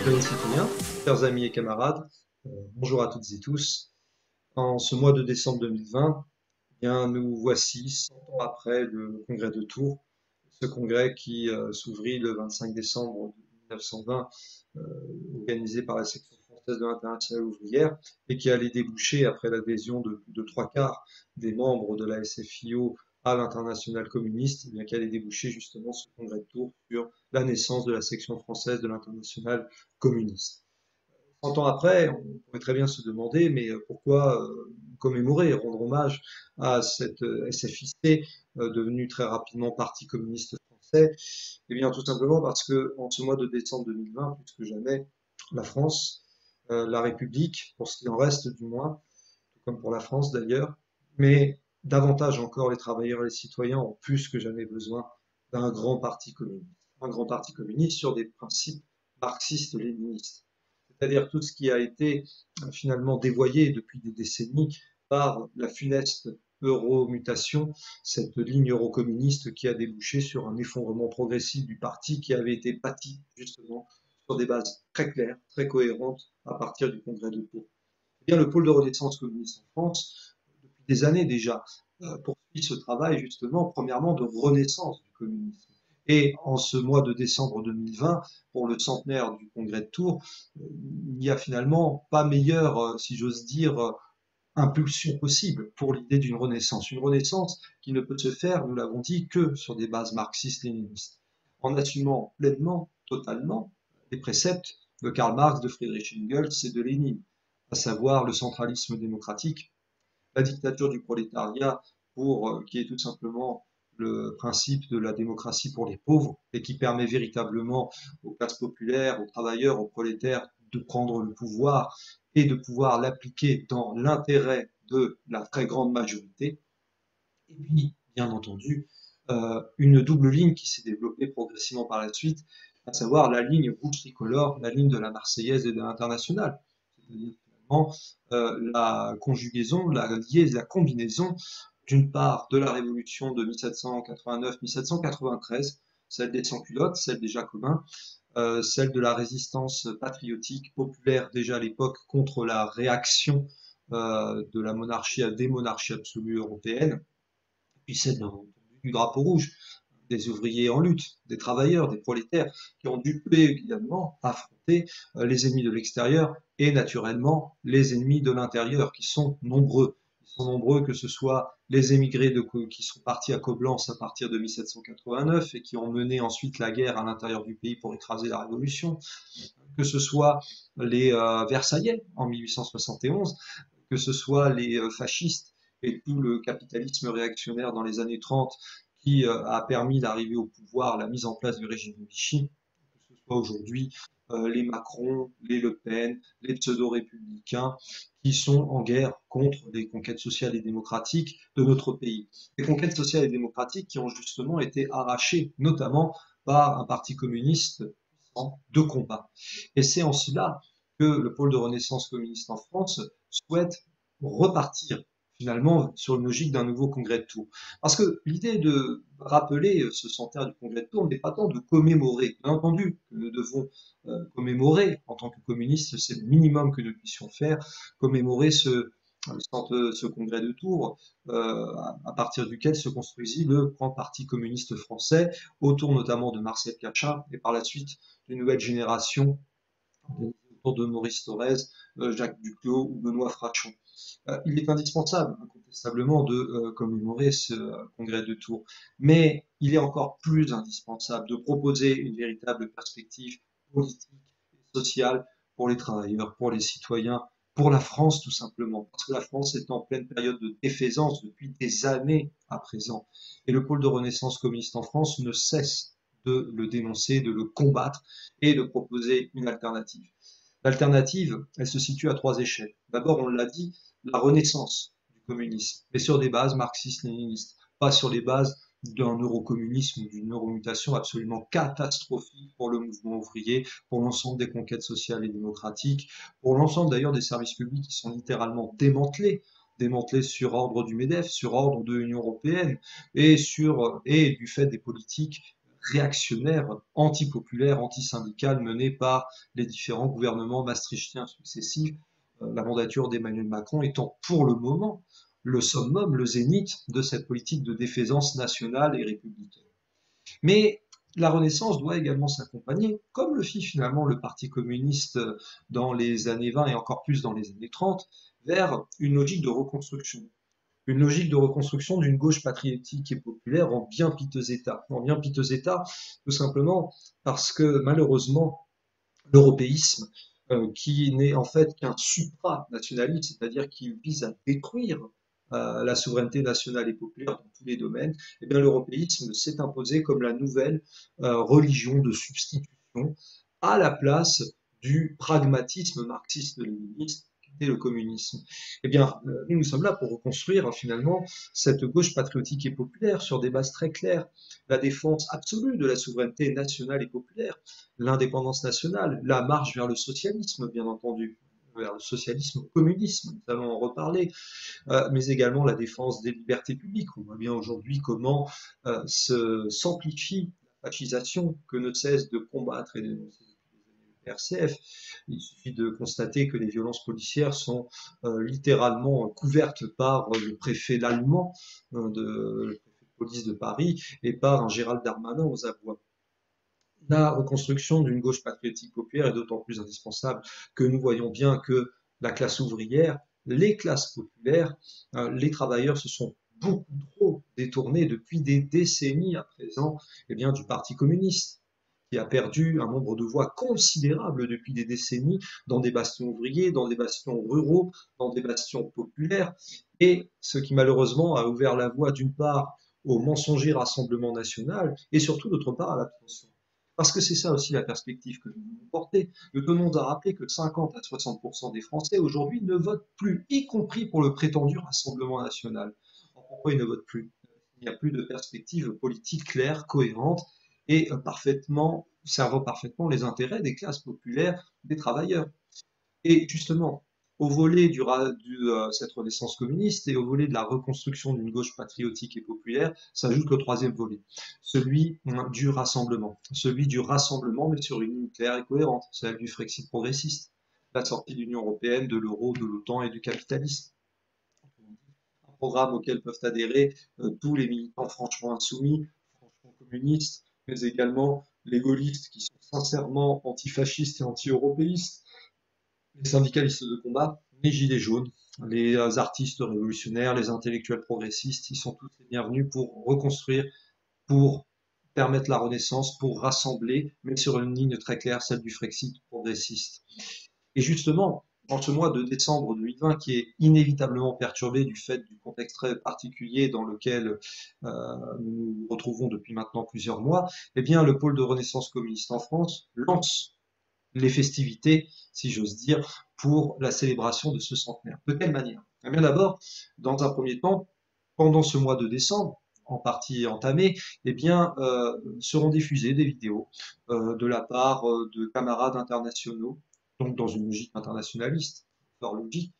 Citoyennes et citoyens, chers amis et camarades, bonjour à toutes et tous. En ce mois de décembre 2020, eh bien, nous voici 100 ans après le congrès de Tours, ce congrès qui s'ouvrit le 25 décembre 1920, euh, organisé par la section française de l'Internationale ouvrière, et qui allait déboucher, après l'adhésion de plus de trois quarts des membres de la SFIO à l'Internationale communiste, eh bien, qui allait déboucher justement ce congrès de Tours sur la naissance de la section française de l'Internationale communiste. 100 ans après, on pourrait très bien se demander, mais pourquoi commémorer, rendre hommage à cette SFIC, devenue très rapidement Parti communiste français? Eh bien, tout simplement parce que en ce mois de décembre 2020, plus que jamais, la France, la République, pour ce qu'il en reste du moins, tout comme pour la France d'ailleurs, mais davantage encore les travailleurs et les citoyens ont plus que jamais besoin d'un grand parti communiste. Un grand parti communiste sur des principes marxistes-léninistes, c'est-à-dire tout ce qui a été finalement dévoyé depuis des décennies par la funeste euromutation, cette ligne eurocommuniste qui a débouché sur un effondrement progressif du parti qui avait été bâti justement sur des bases très claires, très cohérentes à partir du congrès de Pau. Eh bien, le pôle de renaissance communiste en France, depuis des années déjà, poursuit ce travail justement, premièrement, de renaissance du communisme. Et en ce mois de décembre 2020, pour le centenaire du congrès de Tours, il n'y a finalement pas meilleure, si j'ose dire, impulsion possible pour l'idée d'une renaissance. Une renaissance qui ne peut se faire, nous l'avons dit, que sur des bases marxistes-léninistes, en assumant pleinement, totalement, les préceptes de Karl Marx, de Friedrich Engels et de Lénine, à savoir le centralisme démocratique, la dictature du prolétariat, qui est tout simplement le principe de la démocratie pour les pauvres et qui permet véritablement aux classes populaires, aux travailleurs, aux prolétaires de prendre le pouvoir et de pouvoir l'appliquer dans l'intérêt de la très grande majorité. Et puis, bien entendu, une double ligne qui s'est développée progressivement par la suite, à savoir la ligne rouge tricolore, la ligne de la Marseillaise et de l'Internationale. C'est-à-dire finalement la conjugaison, la combinaison d'une part de la révolution de 1789-1793, celle des sans-culottes, celle des Jacobins, celle de la résistance patriotique populaire déjà à l'époque contre la réaction de la monarchie à des monarchies absolues européennes, puis celle du drapeau rouge, des ouvriers en lutte, des travailleurs, des prolétaires, qui ont dû évidemment affronter les ennemis de l'extérieur et naturellement les ennemis de l'intérieur, qui sont nombreux. Ils sont nombreux, que ce soit les émigrés qui sont partis à Coblence à partir de 1789 et qui ont mené ensuite la guerre à l'intérieur du pays pour écraser la Révolution, que ce soit les Versaillais en 1871, que ce soit les fascistes et tout le capitalisme réactionnaire dans les années 30 qui a permis d'arriver au pouvoir, la mise en place du régime de Vichy, que ce soit aujourd'hui les Macron, les Le Pen, les pseudo-républicains, qui sont en guerre contre les conquêtes sociales et démocratiques de notre pays. Les conquêtes sociales et démocratiques qui ont justement été arrachées, notamment par un parti communiste puissant de combat. Et c'est en cela que le pôle de renaissance communiste en France souhaite repartir finalement sur une logique d'un nouveau congrès de Tours. Parce que l'idée de rappeler ce centenaire du congrès de Tours n'est pas tant de commémorer. Bien entendu que nous devons commémorer en tant que communistes, c'est le minimum que nous puissions faire, commémorer ce congrès de Tours, à partir duquel se construisit le grand parti communiste français, autour notamment de Marcel Cachin et par la suite d'une nouvelle génération autour de Maurice Thorez, Jacques Duclos ou Benoît Frachon. Il est indispensable, incontestablement, de commémorer ce congrès de Tours, mais il est encore plus indispensable de proposer une véritable perspective politique et sociale pour les travailleurs, pour les citoyens, pour la France tout simplement, parce que la France est en pleine période de défaisance depuis des années à présent, et le pôle de renaissance communiste en France ne cesse de le dénoncer, de le combattre et de proposer une alternative. L'alternative, elle se situe à trois échelles. D'abord, on l'a dit, la renaissance du communisme, mais sur des bases marxistes-léninistes, pas sur les bases d'un eurocommunisme ou d'une euromutation absolument catastrophique pour le mouvement ouvrier, pour l'ensemble des conquêtes sociales et démocratiques, pour l'ensemble d'ailleurs des services publics qui sont littéralement démantelés sur ordre du MEDEF, sur ordre de l'Union européenne et du fait des politiques réactionnaire, antipopulaire, antisyndicale menée par les différents gouvernements maastrichtiens successifs, la mandature d'Emmanuel Macron étant pour le moment le summum, le zénith de cette politique de défaisance nationale et républicaine. Mais la Renaissance doit également s'accompagner, comme le fit finalement le Parti communiste dans les années 20 et encore plus dans les années 30, vers une logique de reconstruction. Une logique de reconstruction d'une gauche patriotique et populaire en bien piteux état. En bien piteux état, tout simplement parce que malheureusement, l'européisme, qui n'est en fait qu'un supranationalisme, c'est-à-dire qu'il vise à détruire la souveraineté nationale et populaire dans tous les domaines, eh bien l'européisme s'est imposé comme la nouvelle religion de substitution à la place du pragmatisme marxiste-léniniste qu'était le communisme. Eh bien, nous sommes là pour reconstruire finalement cette gauche patriotique et populaire sur des bases très claires, la défense absolue de la souveraineté nationale et populaire, l'indépendance nationale, la marche vers le socialisme, bien entendu, vers le socialisme communisme, nous allons en reparler, mais également la défense des libertés publiques. On voit bien aujourd'hui comment s'amplifie la fascisation que ne cesse de combattre et dénoncer depuis des années le PRCF. Il suffit de constater que les violences policières sont littéralement couvertes par le préfet l'allemand, le préfet de police de Paris, et par un Gérald Darmanin aux abois. La reconstruction d'une gauche patriotique populaire est d'autant plus indispensable que nous voyons bien que la classe ouvrière, les classes populaires, les travailleurs se sont beaucoup trop détournés depuis des décennies à présent du Parti communiste, qui a perdu un nombre de voix considérable depuis des décennies dans des bastions ouvriers, dans des bastions ruraux, dans des bastions populaires, et ce qui malheureusement a ouvert la voie d'une part au mensonger Rassemblement national et surtout d'autre part à l'abstention. Parce que c'est ça aussi la perspective que nous voulons porter. Nous tenons à rappeler que 50 à 60% des Français aujourd'hui ne votent plus, y compris pour le prétendu Rassemblement national. Pourquoi ils ne votent plus? Il n'y a plus de perspective politique claire, cohérente et servant parfaitement les intérêts des classes populaires, des travailleurs. Et justement, au volet cette renaissance communiste et au volet de la reconstruction d'une gauche patriotique et populaire, s'ajoute le troisième volet, celui du rassemblement. Celui du rassemblement, mais sur une ligne claire et cohérente, celle du Frexit progressiste, la sortie de l'Union européenne, de l'euro, de l'OTAN et du capitalisme. Un programme auquel peuvent adhérer tous les militants franchement insoumis, franchement communistes, mais également les gaullistes qui sont sincèrement antifascistes et anti-européistes, les syndicalistes de combat, les gilets jaunes, les artistes révolutionnaires, les intellectuels progressistes, ils sont tous les bienvenus pour reconstruire, pour permettre la renaissance, pour rassembler, mais sur une ligne très claire, celle du Frexit progressiste. Et justement, en ce mois de décembre 2020, qui est inévitablement perturbé du fait du contexte très particulier dans lequel nous nous retrouvons depuis maintenant plusieurs mois, eh bien, le pôle de Renaissance communiste en France lance les festivités, si j'ose dire, pour la célébration de ce centenaire. De quelle manière? Eh bien d'abord, dans un premier temps, pendant ce mois de décembre, en partie entamé, eh bien, seront diffusées des vidéos de la part de camarades internationaux, donc dans une logique internationaliste, fort logique,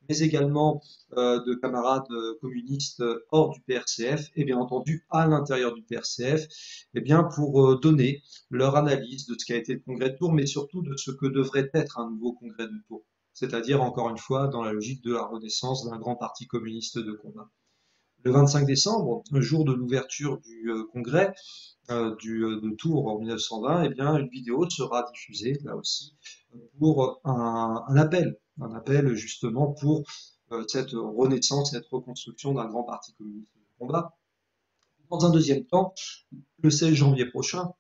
mais également de camarades communistes hors du PRCF et bien entendu à l'intérieur du PRCF, eh bien pour donner leur analyse de ce qu'a été le congrès de Tours, mais surtout de ce que devrait être un nouveau congrès de Tours, c'est-à-dire encore une fois dans la logique de la renaissance d'un grand parti communiste de combat. Le 25 décembre, le jour de l'ouverture du congrès de Tours en 1920, eh bien, une vidéo sera diffusée, là aussi, pour un appel justement pour cette renaissance, cette reconstruction d'un grand parti communiste de combat. Dans un deuxième temps, le 16 janvier prochain,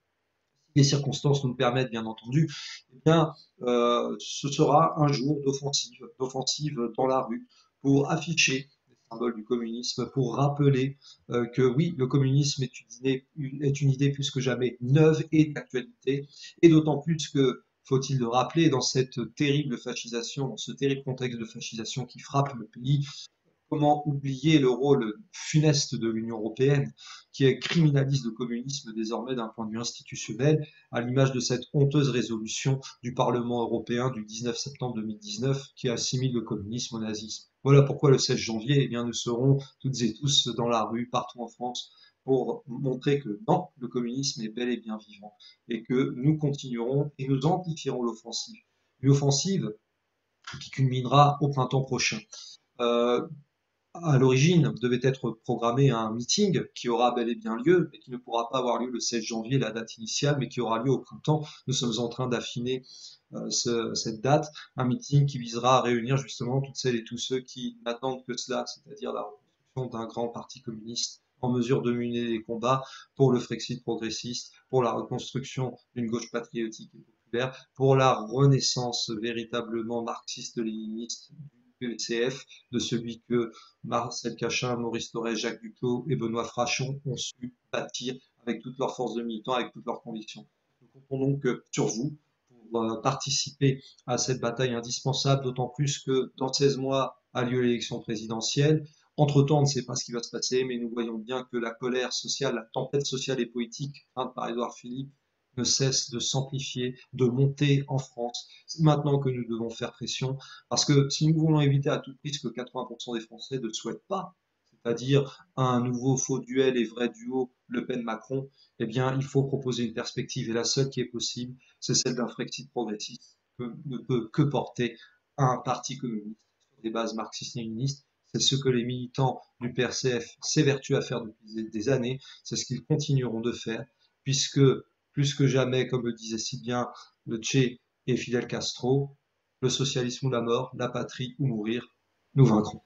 les circonstances nous le permettent bien entendu, eh bien, ce sera un jour d'offensive dans la rue pour afficher les symboles du communisme, pour rappeler que oui, le communisme est une idée plus que jamais neuve et d'actualité, et d'autant plus que, faut-il le rappeler, dans cette terrible fascisation, dans ce terrible contexte de fascisation qui frappe le pays, comment oublier le rôle funeste de l'Union européenne, qui criminalise le communisme désormais d'un point de vue institutionnel, à l'image de cette honteuse résolution du Parlement européen du 19 septembre 2019 qui assimile le communisme au nazisme. Voilà pourquoi le 16 janvier, eh bien, nous serons toutes et tous dans la rue, partout en France, pour montrer que non, le communisme est bel et bien vivant et que nous continuerons et nous amplifierons l'offensive. Une offensive qui culminera au printemps prochain. Euh, à l'origine, devait être programmé un meeting qui aura bel et bien lieu, mais qui ne pourra pas avoir lieu le 16 janvier, la date initiale, mais qui aura lieu au printemps. Nous sommes en train d'affiner cette date, un meeting qui visera à réunir justement toutes celles et tous ceux qui n'attendent que cela, c'est-à-dire la reconstruction d'un grand parti communiste en mesure de mener les combats pour le Frexit progressiste, pour la reconstruction d'une gauche patriotique et populaire, pour la renaissance véritablement marxiste-léniniste du PCF, de celui que Marcel Cachin, Maurice Thorez, Jacques Duclos et Benoît Frachon ont su bâtir avec toute leur force de militants, avec toutes leurs convictions. Nous comptons donc sur vous pour participer à cette bataille indispensable, d'autant plus que dans 16 mois a lieu l'élection présidentielle. Entre-temps, on ne sait pas ce qui va se passer, mais nous voyons bien que la colère sociale, la tempête sociale et politique feinte par Édouard Philippe ne cesse de s'amplifier, de monter en France. C'est maintenant que nous devons faire pression, parce que si nous voulons éviter à tout prix ce que 80% des Français ne souhaitent pas, c'est-à-dire un nouveau faux duel et vrai duo Le Pen-Macron, eh bien, il faut proposer une perspective, et la seule qui est possible, c'est celle d'un Frexit progressiste que ne peut que porter un parti communiste sur des bases marxistes-léninistes. C'est ce que les militants du PRCF s'évertuent à faire depuis des années, c'est ce qu'ils continueront de faire, puisque plus que jamais, comme le disait si bien le Che et Fidel Castro, le socialisme ou la mort, la patrie ou mourir, nous vaincrons.